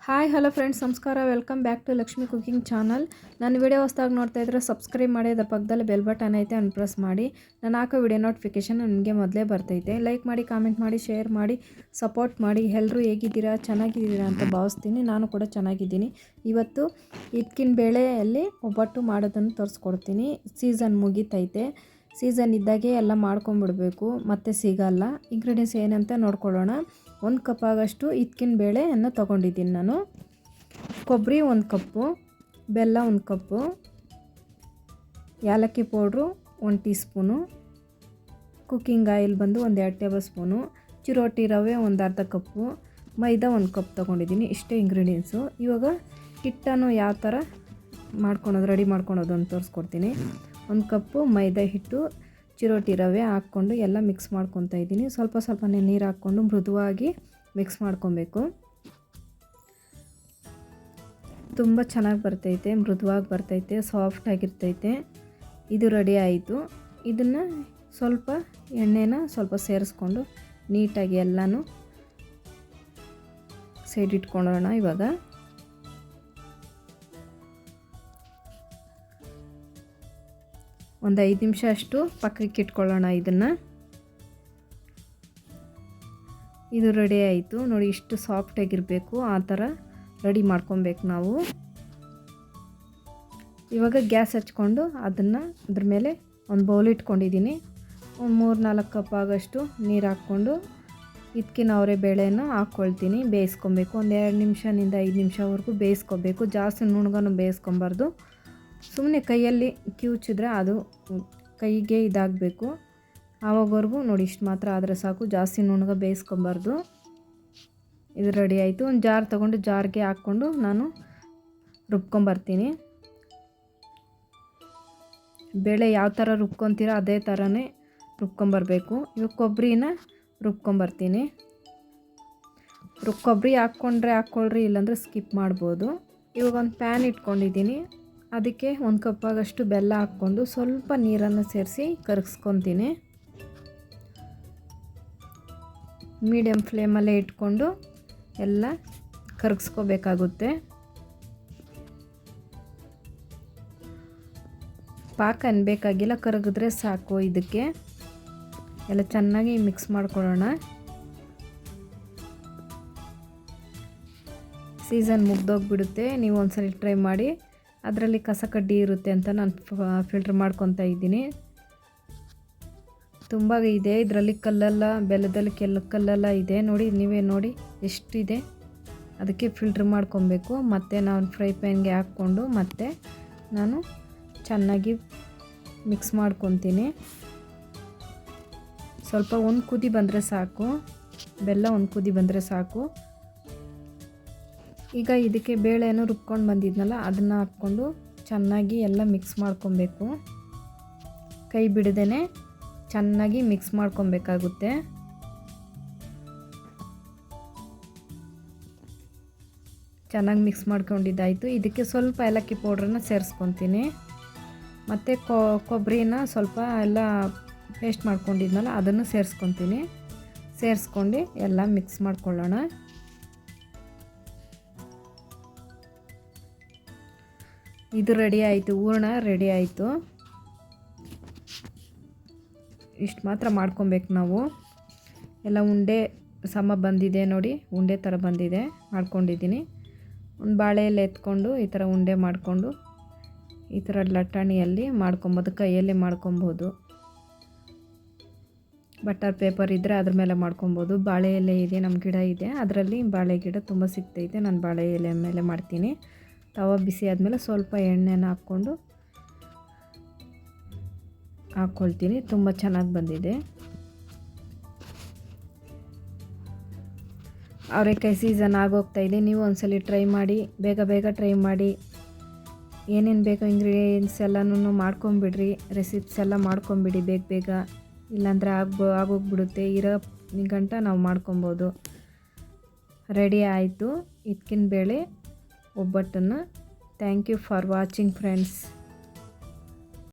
Hi hello friends, ನಮಸ್ಕಾರ. Welcome back to Lakshmi cooking channel. ನನ್ನ video ಹೊಸದಾಗಿ ನೋಡ್ತಾ ಇದ್ದರೆ ಸಬ್ಸ್ಕ್ರೈಬ್ ಮಾಡಿ, ಅದರ ಪಕ್ಕದಲ್ಲಿ ಬೆಲ್ ಬಟನ್ ಐತೆ, ಪ್ರೆಸ್ ಮಾಡಿ. ನಾನು ಹಾಕೋ ವಿಡಿಯೋ ನೋಟಿಫಿಕೇಷನ್ ನಿಮಗೆ ಮೊದಲೇ ಬರ್ತೈತೆ. ಲೈಕ್ ಮಾಡಿ, ಕಾಮೆಂಟ್ ಮಾಡಿ, ಶೇರ್ ಮಾಡಿ, ಸಪೋರ್ಟ್ ಮಾಡಿ. ಎಲ್ಲರೂ ಹೇಗಿದ್ದೀರಾ? ಚೆನ್ನಾಗಿದ್ದೀರಾ ಅಂತ ಭಾವಿಸ್ತೀನಿ. ನಾನು ಕೂಡ ಚೆನ್ನಾಗಿದ್ದೀನಿ. ಇವತ್ತು ಹಿತ್ಕಿನ ಬೇಳೆಯಲ್ಲಿ ಒಬ್ಬಟ್ಟು ಮಾಡೋದನ್ನು ತೋರಿಸ್ಕೊಡ್ತೀನಿ. ಸೀಸನ್ ಮುಗೀತೈತೆ. ಸೀಸನ್ ಇದ್ದಾಗೆ ಎಲ್ಲ ಮಾಡ್ಕೊಂಬಿಡ್ಬೇಕು, ಮತ್ತೆ ಸಿಗಲ್ಲ. ಇಂಗ್ರೀಡಿಯೆಂಟ್ಸ್ ಏನಂತ ನೋಡ್ಕೊಳ್ಳೋಣ. 1 ಕಪ್ ಆಗಷ್ಟು ಹಿತ್ಕಿನ ಬೇಳೆಯನ್ನು ತೊಗೊಂಡಿದ್ದೀನಿ ನಾನು. ಕೊಬ್ಬರಿ 1 ಕಪ್ಪು, ಬೆಲ್ಲ 1 ಕಪ್ಪು, ಏಲಕ್ಕಿ powder 1 tea spoon, cooking oil ಬಂದು 1 2 ಟೇಬಲ್ ಸ್ಪೂನು, ಚಿರೋಟಿ ರವೆ 1 ಅರ್ಧ ಕಪ್ಪು, ಮೈದಾ 1 ಕಪ್ ತೊಗೊಂಡಿದ್ದೀನಿ. ಇಷ್ಟೇ ಇಂಗ್ರೀಡಿಯೆಂಟ್ಸು. ಇವಾಗ ಹಿಟ್ಟನ್ನು ಯಾವ ಥರ ರೆಡಿ ಮಾಡ್ಕೊಳೋದು ಅಂತ ತೋರಿಸ್ಕೊಡ್ತೀನಿ. 1 ಕಪ್ಪು ಮೈದಾ ಹಿಟ್ಟು, ಚಿರೋಟಿ ರವೆ ಹಾಕ್ಕೊಂಡು ಎಲ್ಲ ಮಿಕ್ಸ್ ಮಾಡ್ಕೊತಾ ಇದ್ದೀನಿ. ಸ್ವಲ್ಪ ಸ್ವಲ್ಪನೇ ನೀರು ಹಾಕ್ಕೊಂಡು ಮೃದುವಾಗಿ ಮಿಕ್ಸ್ ಮಾಡ್ಕೊಬೇಕು. ತುಂಬ ಚೆನ್ನಾಗಿ ಬರ್ತೈತೆ, ಮೃದುವಾಗಿ ಬರ್ತೈತೆ, ಸಾಫ್ಟಾಗಿರ್ತೈತೆ. ಇದು ರೆಡಿ ಆಯಿತು. ಇದನ್ನು ಸ್ವಲ್ಪ ಎಣ್ಣೆನ ಸ್ವಲ್ಪ ಸೇರಿಸ್ಕೊಂಡು ನೀಟಾಗಿ ಎಲ್ಲನೂ ಸೈಡ್ ಇಟ್ಕೊಳ್ಳೋಣ. ಇವಾಗ ಒಂದು 5 ನಿಮಿಷ ಅಷ್ಟು ಪಕ್ಕಕ್ಕೆ ಇಟ್ಕೊಳ್ಳೋಣ. ಇದು ರೆಡಿ ಆಯಿತು ನೋಡಿ. ಇಷ್ಟು ಸಾಫ್ಟಾಗಿರಬೇಕು, ಆ ಥರ ರೆಡಿ ಮಾಡ್ಕೊಬೇಕು ನಾವು. ಇವಾಗ ಗ್ಯಾಸ್ ಹಚ್ಕೊಂಡು ಅದ್ರ ಮೇಲೆ ಒಂದು ಬೌಲ್ ಇಟ್ಕೊಂಡಿದ್ದೀನಿ. ಒಂದು 3-4 ಕಪ್ ಆಗಷ್ಟು ನೀರು ಹಾಕ್ಕೊಂಡು ಹಿತ್ಕಿನ ಅವರೆ ಬೇಳೆನ ಹಾಕ್ಕೊಳ್ತೀನಿ. ಬೇಯಿಸ್ಕೊಬೇಕು. ಒಂದು 2 ನಿಮಿಷದಿಂದ 5 ನಿಮಿಷವರೆಗೂ ಬೇಯಿಸ್ಕೊಬೇಕು. ಜಾಸ್ತಿ ನುಣ್ಣಗೂ ಬೇಯಿಸ್ಕೊಬಾರ್ದು. ಸುಮ್ಮನೆ ಕೈಯಲ್ಲಿ ಕಿವುಚಿದ್ರೆ ಅದು ಕೈಗೆ ಇದಾಗಬೇಕು. ಆವಾಗವರೆಗೂ ನೋಡಿ, ಇಷ್ಟು ಮಾತ್ರ ಆದರೆ ಸಾಕು. ಜಾಸ್ತಿ ನುಣ್ಣಗೆ ಬೇಯಿಸ್ಕೊಬಾರ್ದು. ಇದು ರೆಡಿ ಆಯಿತು. ಒಂದು ಜಾರ್ ತೊಗೊಂಡು ಜಾರ್ಗೆ ಹಾಕ್ಕೊಂಡು ನಾನು ರುಬ್ಕೊಂಬರ್ತೀನಿ. ಬೇಳೆ ಯಾವ ಥರ ರುಬ್ಕೊತೀರೋ ಅದೇ ಥರನೇ ರುಬ್ಕೊಂಬರ್ಬೇಕು. ಇವಾಗ ಕೊಬ್ಬರಿನ ರುಬ್ಕೊಂಬರ್ತೀನಿ. ಕೊಬ್ಬರಿ ಹಾಕ್ಕೊಳ್ರಿ, ಇಲ್ಲಾಂದರೆ ಸ್ಕಿಪ್ ಮಾಡ್ಬೋದು. ಇವಾಗ ಒಂದು ಪ್ಯಾನ್ ಇಟ್ಕೊಂಡಿದ್ದೀನಿ. ಅದಕ್ಕೆ 1 ಕಪ್ ಆಗಷ್ಟು ಬೆಲ್ಲ ಹಾಕ್ಕೊಂಡು ಸ್ವಲ್ಪ ನೀರನ್ನು ಸೇರಿಸಿ ಕರಗಿಸ್ಕೊತೀನಿ. ಮೀಡಿಯಮ್ ಫ್ಲೇಮಲ್ಲೇ ಇಟ್ಕೊಂಡು ಎಲ್ಲ ಕರಗಿಸ್ಕೋಬೇಕಾಗುತ್ತೆ. ಪಾಕ ಅನ್ಬೇಕಾಗಿಲ್ಲ, ಕರಗಿದ್ರೆ ಸಾಕು. ಇದಕ್ಕೆ ಎಲ್ಲ ಚೆನ್ನಾಗಿ ಮಿಕ್ಸ್ ಮಾಡ್ಕೊಳ್ಳೋಣ. ಸೀಸನ್ ಮುಗ್ದೋಗ್ಬಿಡುತ್ತೆ. ನೀವು ಒಂದ್ಸಲ ಟ್ರೈ ಮಾಡಿ. ಅದರಲ್ಲಿ ಕಸ ಕಡ್ಡಿ ಇರುತ್ತೆ ಅಂತ ನಾನು ಫಿಲ್ಟ್ರ್ ಮಾಡ್ಕೊತಾ ಇದ್ದೀನಿ. ತುಂಬ ಇದೆ ಇದರಲ್ಲಿ, ಕಲ್ಲೆಲ್ಲ, ಬೆಲ್ಲದಲ್ಲಿ ಕಲ್ಲೆಲ್ಲ ಇದೆ ನೋಡಿ. ನೀವೇ ನೋಡಿ ಎಷ್ಟಿದೆ. ಅದಕ್ಕೆ ಫಿಲ್ಟ್ರ್ ಮಾಡ್ಕೊಬೇಕು. ಮತ್ತು ನಾನು ಫ್ರೈ ಪ್ಯಾನ್ಗೆ ಹಾಕ್ಕೊಂಡು ಮತ್ತೆ ನಾನು ಚೆನ್ನಾಗಿ ಮಿಕ್ಸ್ ಮಾಡ್ಕೊತೀನಿ. ಸ್ವಲ್ಪ ಒಂದು ಕುದಿ ಬಂದರೆ ಸಾಕು. ಬೆಲ್ಲ ಒಂದು ಕುದಿ ಬಂದರೆ ಸಾಕು. ಈಗ ಇದಕ್ಕೆ ಬೇಳೆಯನ್ನು ರುಬ್ಕೊಂಡು ಬಂದಿದ್ನಲ್ಲ, ಅದನ್ನು ಹಾಕ್ಕೊಂಡು ಚೆನ್ನಾಗಿ ಎಲ್ಲ ಮಿಕ್ಸ್ ಮಾಡ್ಕೊಬೇಕು. ಕೈ ಬಿಡದೇ ಚೆನ್ನಾಗಿ ಮಿಕ್ಸ್ ಮಾಡ್ಕೊಬೇಕಾಗುತ್ತೆ. ಚೆನ್ನಾಗಿ ಮಿಕ್ಸ್ ಮಾಡ್ಕೊಂಡಿದ್ದಾಯಿತು. ಇದಕ್ಕೆ ಸ್ವಲ್ಪ ಏಲಕ್ಕಿ ಪೌಡ್ರನ್ನ ಸೇರಿಸ್ಕೊತೀನಿ. ಮತ್ತು ಕೊಬ್ಬರಿನ ಸ್ವಲ್ಪ ಎಲ್ಲ ಪೇಸ್ಟ್ ಮಾಡ್ಕೊಂಡಿದ್ನಲ್ಲ, ಅದನ್ನು ಸೇರಿಸ್ಕೊತೀನಿ. ಸೇರಿಸ್ಕೊಂಡು ಎಲ್ಲ ಮಿಕ್ಸ್ ಮಾಡ್ಕೊಳ್ಳೋಣ. ಇದು ರೆಡಿ ಆಯಿತು. ಹೂರಣ ರೆಡಿ ಆಯಿತು. ಇಷ್ಟು ಮಾತ್ರ ಮಾಡ್ಕೊಬೇಕು ನಾವು. ಎಲ್ಲ ಉಂಡೆ ಸಮ ಬಂದಿದೆ ನೋಡಿ, ಉಂಡೆ ಥರ ಬಂದಿದೆ. ಮಾಡ್ಕೊಂಡಿದ್ದೀನಿ. ಒಂದು ಬಾಳೆ ಎಲೆ ಎತ್ಕೊಂಡು ಈ ಥರ ಉಂಡೆ ಮಾಡಿಕೊಂಡು ಈ ಥರ ಲಟ್ಟಣಿಯಲ್ಲಿ ಮಾಡ್ಕೊಬೋದು. ಕೈಯಲ್ಲೇ ಮಾಡ್ಕೊಬೋದು. ಬಟರ್ ಪೇಪರ್ ಇದ್ದರೆ ಅದ್ರ ಮೇಲೆ ಮಾಡ್ಕೊಬೋದು. ಬಾಳೆ ಎಲೆ ಇದೆ, ನಮ್ಮ ಗಿಡ ಇದೆ, ಅದರಲ್ಲಿ ಬಾಳೆ ಗಿಡ ತುಂಬ ಸಿಗ್ತೈತೆ. ನಾನು ಬಾಳೆ ಎಲೆ ಮೇಲೆ ಮಾಡ್ತೀನಿ. ತವ ಬಿಸಿ ಆದಮೇಲೆ ಸ್ವಲ್ಪ ಎಣ್ಣೆನ ಹಾಕ್ಕೊಳ್ತೀನಿ. ತುಂಬ ಚೆನ್ನಾಗಿ ಬಂದಿದೆ. ಅವರೆಕಾಯಿ ಸೀಸನ್ ಆಗೋಗ್ತಾಯಿದೆ. ನೀವು ಒಂದ್ಸಲ ಟ್ರೈ ಮಾಡಿ. ಬೇಗ ಟ್ರೈ ಮಾಡಿ. ಏನೇನು ಬೇಕೋ ಇಂಗ್ರೀಡಿಯೆಂಟ್ಸ್ ಎಲ್ಲನೂ ಮಾಡ್ಕೊಂಬಿಡ್ರಿ. ರೆಸಿಪ್ಸ್ ಎಲ್ಲ ಮಾಡ್ಕೊಂಬಿಡಿ ಬೇಗ. ಇಲ್ಲಾಂದರೆ ಆಗೋಗ್ಬಿಡುತ್ತೆ. ಇರೋ ಗಂಟ ನಾವು ಮಾಡ್ಕೊಬೋದು. ರೆಡಿ ಆಯಿತು ಹಿತ್ಕಿನ ಬೇಳೆ ಒಬ್ಬಟ್ಟನ್ನು. Thank you for watching friends.